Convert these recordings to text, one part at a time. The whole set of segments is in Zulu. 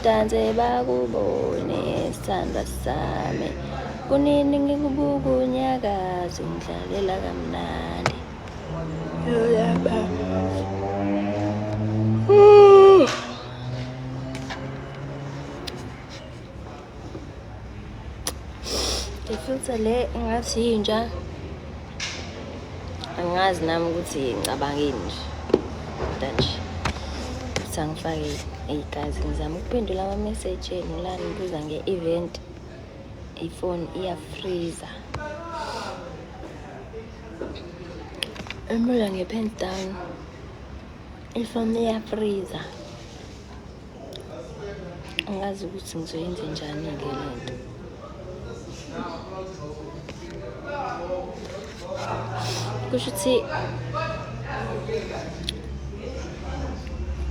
udanse bakubone sithandwa sami. Kunini ngikubuka unyakazi ngidlalela kamnandi. Yoyapha. Ifilter le ingathi inja. Angazi nami ukuthi ngicabangeni nje. Kodwa nje sangifake guys ngizama ukuphendula ama message enu la ngibuza nge-event. Ifone iyafreeza. Embuza nge-pens down. Ifone iyafreeza. Angazi ukuthi ngizoyenza njani ke lento. Kusho ukuthi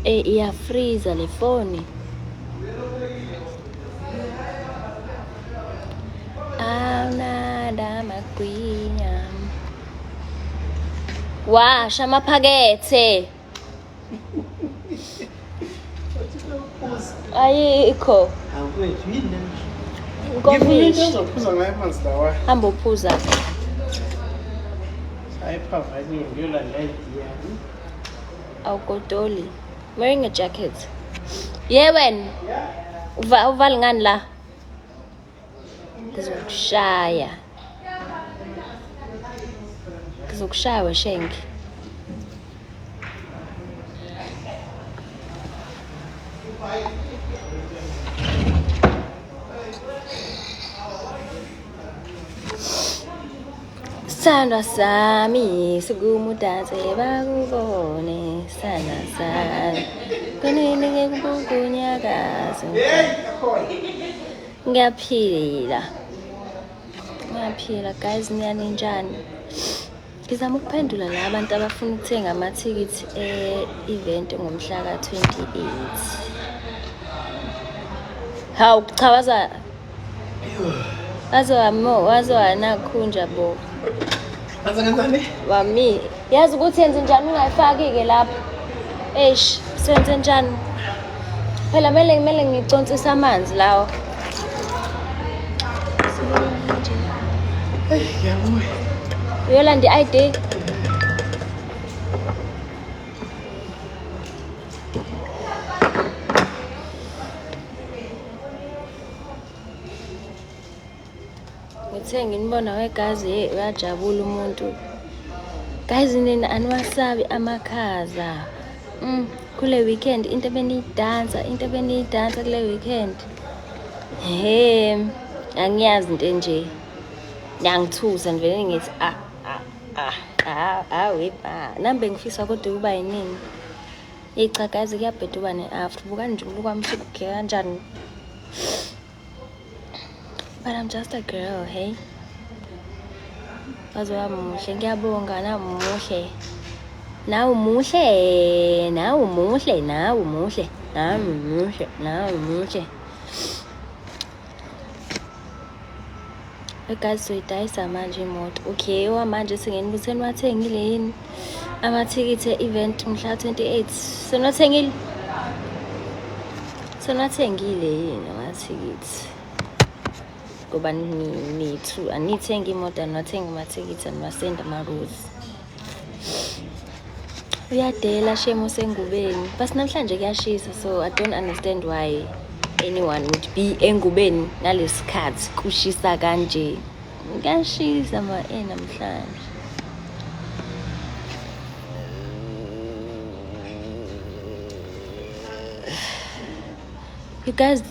iyafreeza le phone. Nada magwinya. Washa amaphakethe. Ayikho. Awethu yini nje? Nkomishi. Ngizophuza ngayo amanzi lawa. Hamba uphuza. Ayiphavani ngiyola la idea. Awugodoli. Wearing a jacket. Yeah wena. Uval ngani la? Ngizokushaya. Ngizokushaya weshengi. Sithandwa sami sikumudanse bakubone sithandwa sami. Kunini ngikubuka unyakazi. Ngiyaphila guys, niyaninjani? Ngizama ukuphendula la abantu abafuna ukuthenga amathikithi e-event ngomhla ka-28. Hawu kuchawaza wazowanakhunja bo. Kanzani? Wami yazi ukuthi yenze njani ungayifaki ke lapha. Senze njani? Phela kumele ngiconsise amanzi lawo. Yabuya. Uyolanda i-ID. Ngithe nginibona wegazi uyajabula umuntu. Guys nina aniwasabi amakhaza. Kule weekend into beniyidansa kule weekend. Angiyazi into nje. Ngiyangithusa nivele ngithi wepha. Nambe ngifisa kodwa ukuba yinini. Cha guys kuyabheda uba ne-after. Buka nje umuntu kwamsuku kanjani. But I'm just a girl, hey. Waziwa muhle, ngiyabonga namuhle. Nawe muhle. Guys soyidayisa manje imoto. Okay, manje sengenibutheni wathengile yini? Amathikithi e-event mhla 28. Senathengile yini amathikithi? Ngoba nithu anithenga imoto anathenga amathikithi anwasenda ama-rules. Uyadela shemo sengubeni. Bas namhlanje kuyashisa so I don't understand why anyone would be engubeni nalesikhathi kushisa kanje. Kuyashisa namhlanje. You guys,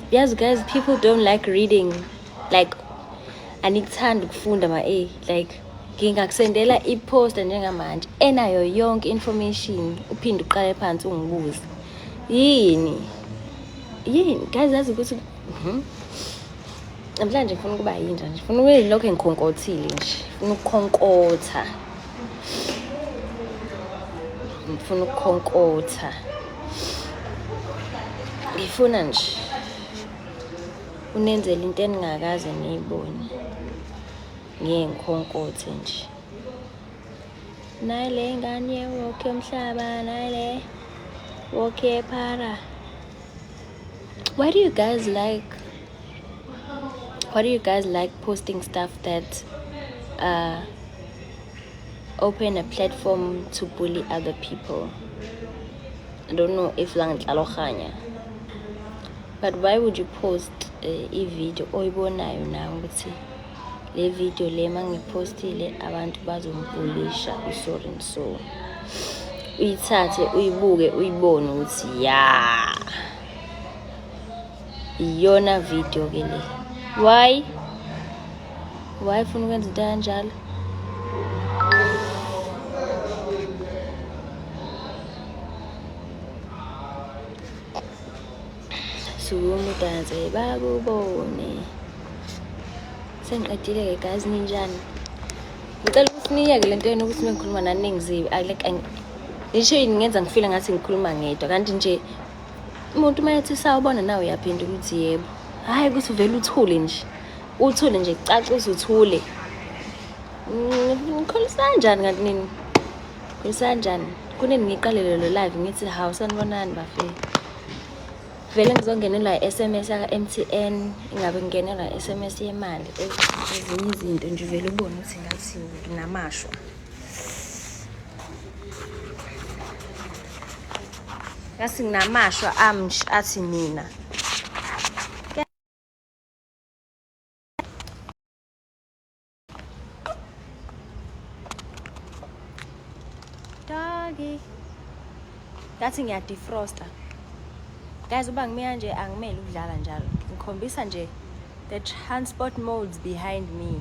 people don't like reading. Like anikuthanda ukufunda like ngingakusendela i-poster njengamanje enayo yonke information uphinde uqale phansi ungibuze. Yini guys yazi ukuthi namhlanje ngifuna ukuba yinja nje. Ngifuna ube lokho engikhonkotile nje. Ngifuna ukukhonkotha. Ngifuna nje unenzele into eningakaze niyibone. Ngiyengikhonkothe nje. Nale ngane wokhe umhlaba nale wokhe para. Why do you guys like posting stuff that open a platform to bully other people? I don't know if langitlalochanya, but why would you post a video oyibonayo na ukuthi le video le mangipostile abantu bazongibullisha so and so, uyithathe uyibuke uyibone ukuthi ya iyona video ke le? Why ufuna ukwenza into kanjalo? Sukuma udanse bakubone. Sengiqedile ke guys, ninjani? Ngicela ukuthi niyeke lento yena ukuthi ngikhuluma nani ningizibi. Ngisho yini ngenza ngifile ngathi ngikhuluma ngedwa, kanti nje umuntu mayethi sawubona nawe uyaphinda ukuthi yebo. Hayi ukuthi uvela uthule nje. Uthule nje caca uzuthule. Ngikholisa kanjani kanti nini? Ngikholisa kanjani? Kunini ngiqalele lo live ngithi hawu sanibonani bafethu. Vele ngizongenelwa SMS yaka MTN, ingabe ngingenelwa SMS yemali, ezinye izinto nje vele ubone ukuthi ngathi nginamashwa. Ngasi nginamashwa athi mina. Doggy. Ngathi ngiyadefrosta. Guys, uba ngimina nje angimeli ukudlala njalo. Ngikhombisa nje the transport modes behind me.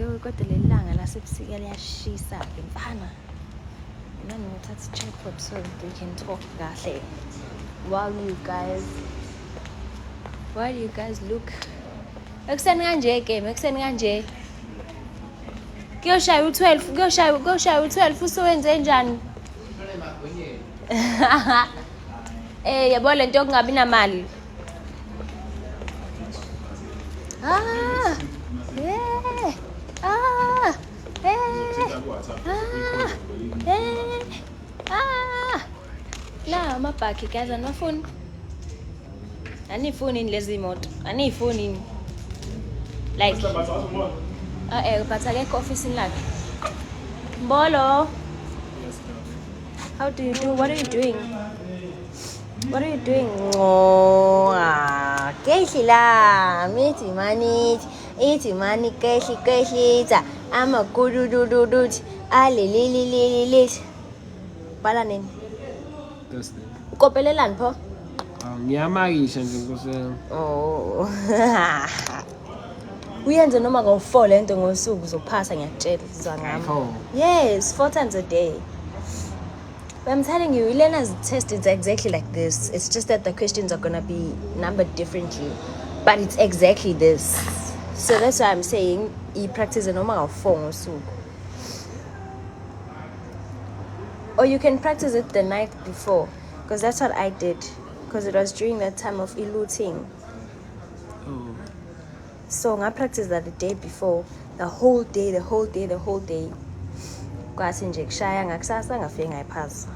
Yo, kodwa lelanga lasebusika liyashisa ke mfana. Mina ngithatha i-tripod so we can talk kahle. Why do you guys look? Ekuseni kanje game, ekuseni kanje. Kuyoshaya u12 usuwenze njani? Yabo lento yokungabi namali. La amabhaki guys anifuni. Anifuni lezi moto. Anifuni. Like but akekho office lakhe. Mbolo. How do you do? What are you doing? What are you doing? Oh, keshi la, miti mani, iti mani keshi ta, ama kudu, ali. Bala nini? Thursday. Ukopelelani pho? Ngiyamakisha nje Nkosi. Oh. Uyenze noma ngo4 lento ngosuku uzophasa ngiyakutshela uzangami. Yes, 4 times a day. But I'm telling you, Elena's test is exactly like this. It's just that the questions are gonna be numbered differently, but it's exactly this. So that's why I'm saying you practice a normal form also. Or you can practice it the night before, because that's what I did, because it was during that time of eluting. Oh. So I practiced that the day before, the whole day. Kwasi nje kushaya ngakusasa ngafike ngayiphasa.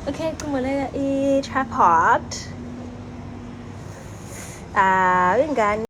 Okay, kumuleka i-tripod. Ingane